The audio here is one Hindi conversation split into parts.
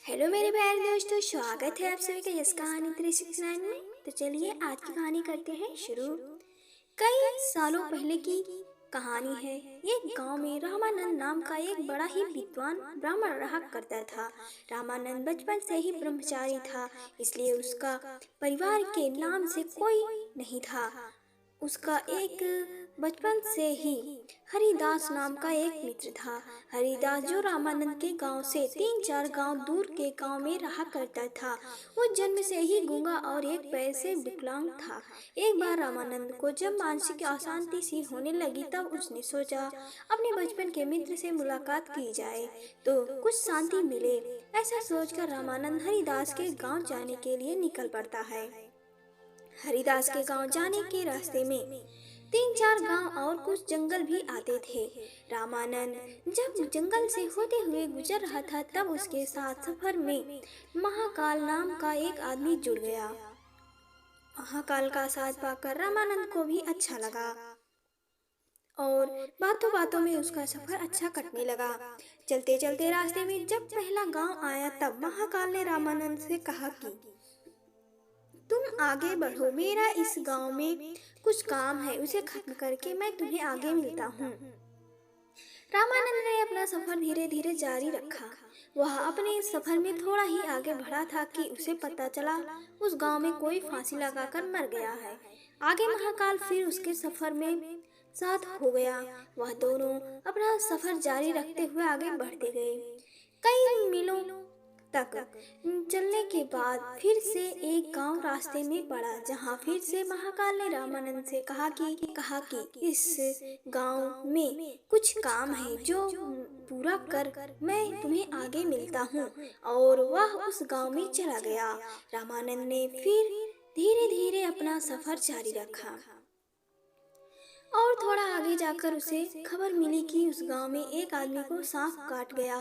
हेलो मेरे प्यारे दोस्तों, स्वागत है आप सभी का यस कहानी 369 में। तो चलिए आज की कहानी करते हैं शुरू। कई सालों पहले की कहानी है। एक गांव में रामानंद नाम का एक बड़ा ही विद्वान ब्राह्मण रहा करता था। रामानंद बचपन से ही ब्रह्मचारी था, इसलिए उसका परिवार के नाम से कोई नहीं था। उसका एक बचपन से ही हरिदास नाम का एक मित्र था। हरिदास जो रामानंद के गांव से 3-4 गांव दूर के गांव में रहा करता था। वो जन्म से ही गूंगा और एक पैर से विकलांग था। एक बार रामानंद को जब मानसिक अशांति सी होने लगी, तब उसने सोचा अपने बचपन के मित्र से मुलाकात की जाए तो कुछ शांति मिले। ऐसा सोचकर रामानंद हरिदास के गांव जाने के लिए निकल पड़ता है। हरिदास के गांव जाने के रास्ते में 3-4 गांव और कुछ जंगल भी आते थे। रामानंद जब जंगल से होते हुए गुजर रहा था, तब उसके साथ सफर में महाकाल नाम का एक आदमी जुड़ गया। महाकाल का साथ पाकर रामानंद को भी अच्छा लगा और बातों बातों में उसका सफर अच्छा कटने लगा। चलते चलते रास्ते में जब पहला गांव आया, तब महाकाल ने रामानंद से कहा कि तुम आगे बढ़ो, मेरा इस गांव में कुछ काम है, उसे खत्म करके मैं तुम्हें आगे मिलता हूँ। रामानंद ने अपना सफर धीरे धीरे जारी रखा। वह अपने सफर में थोड़ा ही आगे बढ़ा था कि उसे पता चला उस गांव में कोई फांसी लगाकर मर गया है। आगे महाकाल फिर उसके सफर में साथ हो गया। वह दोनों अपना सफर जारी रखते हुए आगे बढ़ते गए। कई मीलों तक चलने के बाद फिर से एक गांव रास्ते में पड़ा, जहां फिर से महाकाल ने रामानंद से कहा कि इस गांव में कुछ काम है जो पूरा कर मैं तुम्हें आगे मिलता हूँ। और वह उस गांव में चला गया। रामानंद ने फिर धीरे धीरे अपना सफर जारी रखा और थोड़ा आगे जाकर उसे खबर मिली कि उस गांव में एक आदमी को सांप काट गया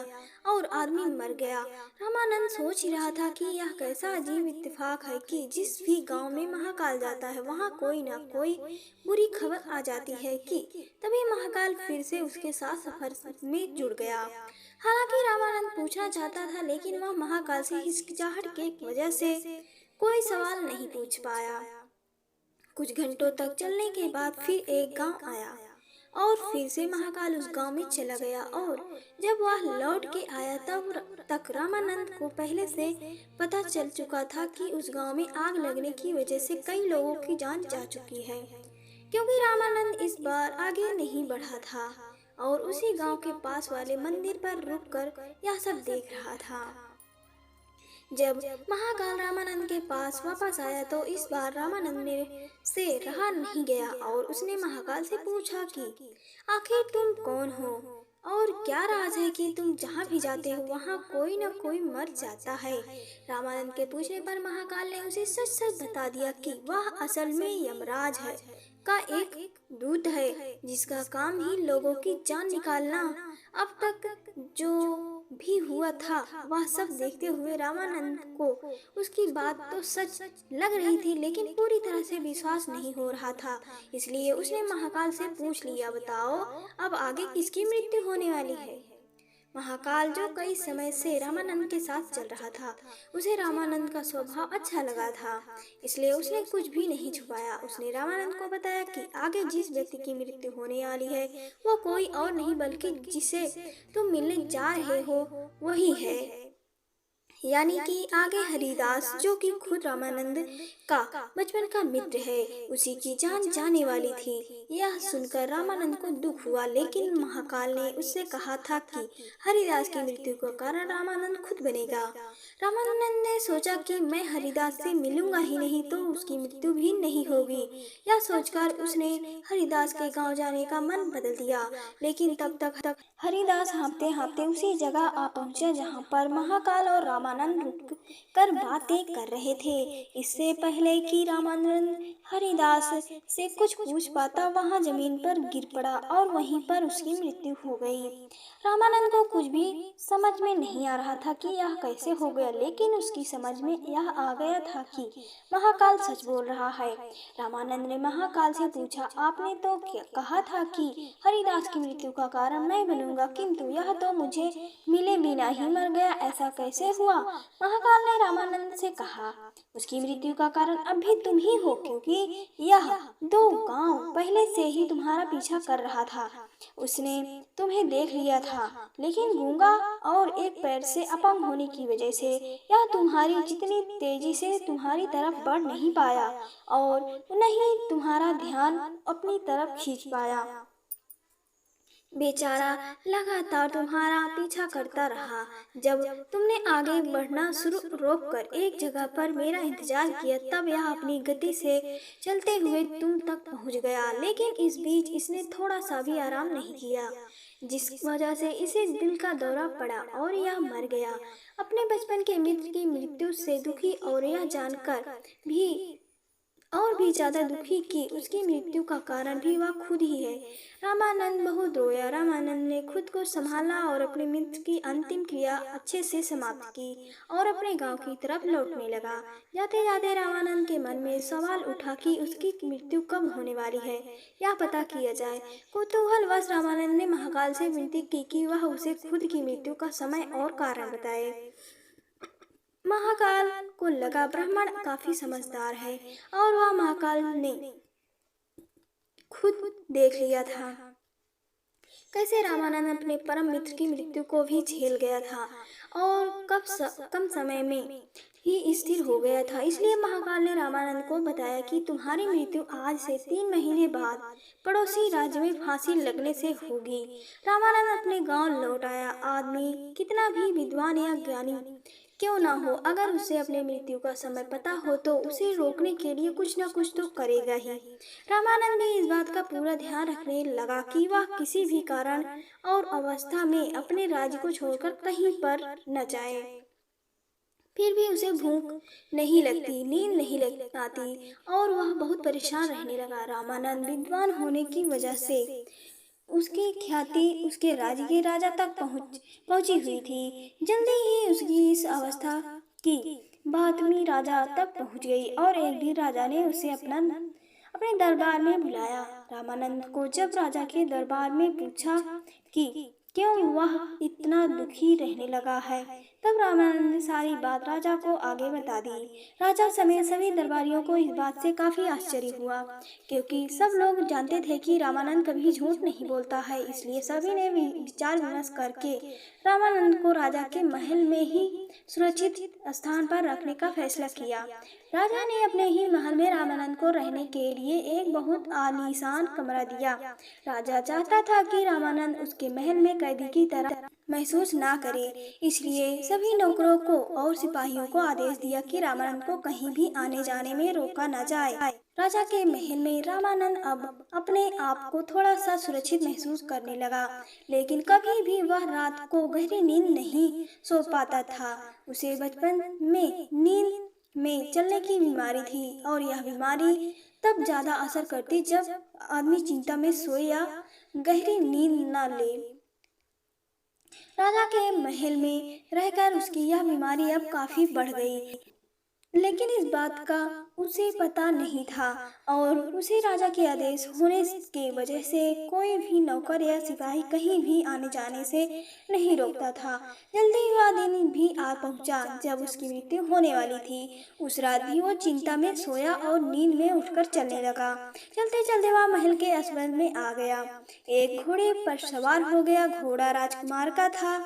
और आदमी मर गया। रामानंद सोच ही रहा था कि यह कैसा अजीब इत्तेफाक है कि जिस भी गांव में महाकाल जाता है, वहां कोई ना कोई बुरी खबर आ जाती है। कि तभी महाकाल फिर से उसके साथ सफर में जुड़ गया। हालांकि रामानंद पूछना चाहता था, लेकिन वह महाकाल से हिचकिचाहट की वजह से कोई सवाल नहीं पूछ पाया। कुछ घंटों तक चलने के बाद फिर एक गांव आया और फिर से महाकाल उस गांव में चला गया। और जब वह लौट के आया, तब तक रामानंद को पहले से पता चल चुका था कि उस गांव में आग लगने की वजह से कई लोगों की जान जा चुकी है। क्योंकि रामानंद इस बार आगे नहीं बढ़ा था और उसी गांव के पास वाले मंदिर पर रुककर यह सब देख रहा था। जब महाकाल रामानंद के पास वापस आया, तो इस बार रामानंद ने से रहा नहीं गया और उसने महाकाल से पूछा कि आखिर तुम कौन हो और क्या राज है कि तुम जहाँ भी जाते हो वहाँ कोई न कोई मर जाता है। रामानंद के पूछने पर महाकाल ने उसे सच सच बता दिया कि वह असल में यमराज है का एक दूत है, जिसका काम ही लोगों की जान निकालना। अब तक जो भी हुआ था वह सब देखते हुए रामानंद को उसकी बात तो सच लग रही थी, लेकिन पूरी तरह से विश्वास नहीं हो रहा था। इसलिए उसने महाकाल से पूछ लिया, बताओ अब आगे किसकी मृत्यु होने वाली है। महाकाल जो कई समय से रामानंद के साथ चल रहा था, उसे रामानंद का स्वभाव अच्छा लगा था, इसलिए उसने कुछ भी नहीं छुपाया। उसने रामानंद को बताया कि आगे जिस व्यक्ति की मृत्यु होने वाली है वो कोई और नहीं बल्कि जिसे तुम मिलने जा रहे हो वही है, यानी कि आगे हरिदास, जो कि खुद रामानंद का बचपन का मित्र है, उसी की जान जाने वाली थी। यह सुनकर रामानंद को दुख हुआ, लेकिन महाकाल ने उससे कहा था कि हरिदास की मृत्यु का कारण रामानंद खुद बनेगा। रामानंद ने सोचा कि मैं हरिदास से मिलूंगा ही नहीं तो उसकी मृत्यु भी नहीं होगी। यह सोचकर उसने हरिदास के गांव जाने का मन बदल दिया। लेकिन तब तक हरिदास हाँफते हाँफते उसी जगह आ पहुंचा जहां पर महाकाल और रामानंद रुक कर बातें कर रहे थे। इससे पहले कि रामानंद हरिदास से कुछ पूछ पाता, वहां जमीन पर गिर पड़ा और वहीं पर उसकी मृत्यु हो गई। रामानंद को कुछ भी समझ में नहीं आ रहा था कि यह कैसे हो गया, लेकिन उसकी समझ में यह आ गया था कि महाकाल सच बोल रहा है। रामानंद ने महाकाल से पूछा, आपने तो कहा था कि हरिदास की मृत्यु का कारण मैं बनूंगा, दूंगा, किंतु यह तो मुझे मिले बिना ही मर गया, ऐसा कैसे हुआ? महाकाल ने रामानंद से कहा, उसकी मृत्यु का कारण अब भी तुम ही हो, क्योंकि यह 2 गांव पहले से ही तुम्हारा पीछा कर रहा था। उसने तुम्हें देख लिया था, लेकिन गूंगा और एक पैर से अपंग होने की वजह से यह तुम्हारी जितनी तेजी से तुम्हारी तरफ बढ़ नहीं पाया और नहीं तुम्हारा ध्यान अपनी तरफ खींच पाया। बेचारा लगातार तुम्हारा पीछा करता रहा। जब तुमने आगे बढ़ना शुरू रोककर एक जगह पर मेरा इंतजार किया, तब यह अपनी गति से चलते हुए तुम तक पहुंच गया, लेकिन इस बीच इसने थोड़ा सा भी आराम नहीं किया, जिस वजह से इसे दिल का दौरा पड़ा और यह मर गया। अपने बचपन के मित्र की मृत्यु से दुखी और यह जानकर भी ज्यादा दुखी कि उसकी मृत्यु का कारण भी वह खुद ही है, रामानंद बहुत रोया। रामानंद ने खुद को संभाला और अपने मित्र की अंतिम क्रिया अच्छे से समाप्त की और अपने गांव की तरफ लौटने लगा। जाते जाते रामानंद के मन में सवाल उठा कि उसकी मृत्यु कब होने वाली है, यह पता किया जाए। कुतूहलवश रामानंद ने महाकाल से विनती की कि वह उसे खुद की मृत्यु का समय और कारण बताए। महाकाल को लगा ब्राह्मण काफी समझदार है और वह महाकाल ने खुद देख लिया था कैसे रामानंद अपने परम मित्र की मृत्यु को भी झेल गया था और कम समय में ही स्थिर हो गया था। इसलिए महाकाल ने रामानंद को बताया कि तुम्हारी मृत्यु आज से 3 महीने बाद पड़ोसी राज्य में फांसी लगने से होगी। रामानंद अपने गांव लौट आया। आदमी कितना भी विद्वान या ज्ञानी क्यों ना हो, अगर उसे अपने मृत्यु का समय पता हो तो उसे रोकने के लिए कुछ न कुछ तो करेगा ही। रामानंद भी इस बात का पूरा ध्यान रखने लगा कि वह किसी भी कारण और अवस्था में अपने राज्य को छोड़कर कहीं पर न जाए। फिर भी उसे भूख नहीं लगती, नींद नहीं आती और वह बहुत परेशान रहने लगा। रामानंद विद्वान होने की वजह से उसकी ख्याति उसके राज्य के राजा तक पहुंची हुई थी। जल्दी ही उसकी इस अवस्था की बातमी राजा तक पहुंच गई और एक दिन राजा ने उसे अपने दरबार में बुलाया। रामानंद को जब राजा के दरबार में पूछा कि क्यों वह इतना दुखी रहने लगा है, तब रामानंद ने सारी बात राजा को आगे बता दी। राजा समेत सभी दरबारियों को इस बात से काफी आश्चर्य हुआ, क्योंकि सब लोग जानते थे कि रामानंद कभी झूठ नहीं बोलता है। इसलिए सभी ने विचार विमर्श करके रामानंद को राजा के महल में ही सुरक्षित स्थान पर रखने का फैसला किया। राजा ने अपने ही महल में रामानंद को रहने के लिए एक बहुत आलीशान कमरा दिया। राजा चाहता था कि रामानंद उसके महल में कैदी की तरह महसूस ना करे, इसलिए सभी नौकरों को और सिपाहियों को आदेश दिया कि रामानंद को कहीं भी आने जाने में रोका न जाए। राजा के महल में रामानंद अब अपने आप को थोड़ा सा सुरक्षित महसूस करने लगा, लेकिन कभी भी वह रात को गहरी नींद नहीं सो पाता था। उसे बचपन में नींद में चलने की बीमारी थी और यह बीमारी तब ज्यादा असर करती जब आदमी चिंता में सोए या गहरी नींद न ले। राजा के महल में रहकर उसकी यह बीमारी अब काफी बढ़ गई, लेकिन इस बात का उसे पता नहीं था और उसे राजा के आदेश होने के वजह से कोई भी नौकर या सिपाही कहीं भी आने जाने से नहीं रोकता था। जल्दी वह दिन भी आ पहुंचा जब उसकी मृत्यु होने वाली थी। उस रात भी वो चिंता में सोया और नींद में उठकर चलने लगा। चलते चलते वह महल के असबद में आ गया। एक घोड़े पर सवार हो गया। घोड़ा राजकुमार का था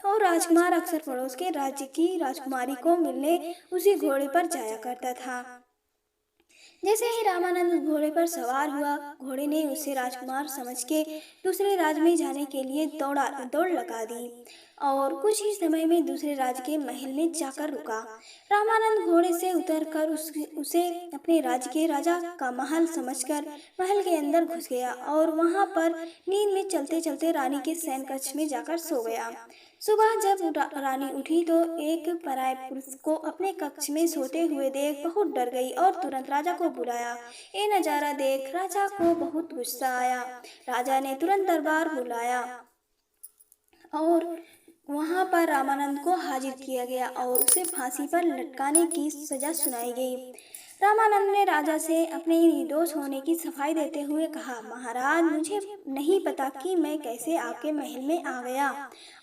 और राजकुमार अक्सर पड़ोस के राज्य की राजकुमारी को मिलने उसी घोड़े पर जाया करता था। जैसे ही रामानंद घोड़े पर सवार हुआ, घोड़े ने उसे राजकुमार समझ के दूसरे राज्य में जाने के लिए दौड़ लगा दी और कुछ ही समय में दूसरे राज्य के महल में जाकर रुका। रामानंद घोड़े से उतरकर उसे अपने राज्य के राजा का महल समझकर महल के अंदर घुस गया और वहां पर नींद में चलते चलते रानी के शयन कक्ष में जाकर सो गया। सुबह जब रानी उठी तो एक पराये पुरुष को अपने कक्ष में सोते हुए देख बहुत डर गई और तुरंत राजा को बुलाया। ये नजारा देख राजा को बहुत गुस्सा आया। राजा ने तुरंत दरबार बुलाया और वहां पर रामानंद को हाजिर किया गया और उसे फांसी पर लटकाने की सजा सुनाई गई। रामानंद ने राजा से अपने निर्दोष होने की सफाई देते हुए कहा, महाराज, मुझे नहीं पता कि मैं कैसे आपके महल में आ गया।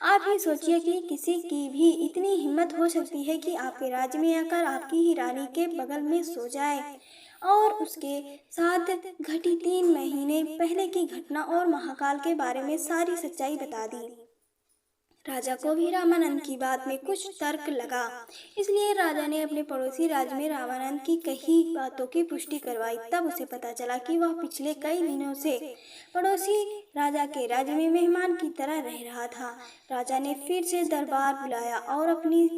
आप ही सोचिए कि किसी की भी इतनी हिम्मत हो सकती है कि आपके राज्य में आकर आपकी ही रानी के बगल में सो जाए। और उसके साथ घटी 3 महीने पहले की घटना और महाकाल के बारे में सारी सच्चाई बता दी। राजा को भी रामानंद की बात में कुछ तर्क लगा, इसलिए राजा ने अपने पड़ोसी राज्य में रामानंद की कही बातों की पुष्टि करवाई। तब उसे पता चला कि वह पिछले कई दिनों से पड़ोसी राजा के राज्य में मेहमान की तरह रह रहा था। राजा ने फिर से दरबार बुलाया और अपनी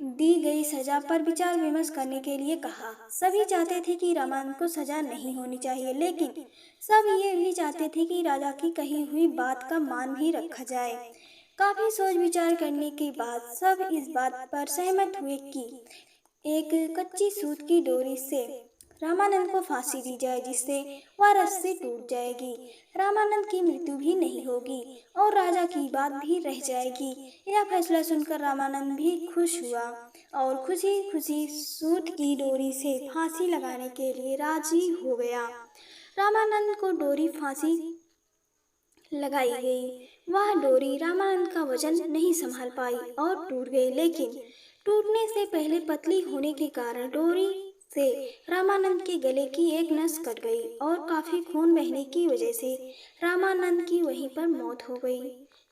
दी गई सजा पर विचार विमर्श करने के लिए कहा। सभी चाहते थे कि रामानंद को सजा नहीं होनी चाहिए, लेकिन सब ये भी चाहते थे कि राजा की कही हुई बात का मान भी रखा जाए। काफी सोच विचार करने के बाद सब इस बात पर सहमत हुए कि एक कच्ची सूत की डोरी से रामानंद को फांसी दी जाए, जिससे वह रस्सी टूट जाएगी, रामानंद की मृत्यु भी नहीं होगी और राजा की बात भी रह जाएगी। यह फैसला सुनकर रामानंद भी खुश हुआ और खुशी खुशी सूत की डोरी से फांसी लगाने के लिए राजी हो गया। रामानंद को डोरी फांसी लगाई गई। वह डोरी रामानंद का वजन नहीं संभाल पाई और टूट गई, लेकिन टूटने से पहले पतली होने के कारण डोरी से रामानंद के गले की एक नस कट गई और काफी खून बहने की वजह से रामानंद की वहीं पर मौत हो गई।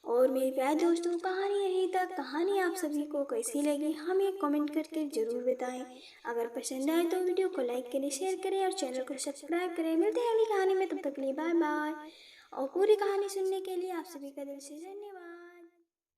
और मेरे प्यारे दोस्तों, कहानी यहीं तक। कहानी आप सभी को कैसी लगी हमें कमेंट करके जरूर बताएं। अगर पसंद आए तो वीडियो को लाइक करें, शेयर करें और चैनल को सब्सक्राइब करें। मिलते हैं अगली कहानी में, तब तक के लिए बाय बाय। और पूरी कहानी सुनने के लिए आप सभी का दिल से धन्यवाद।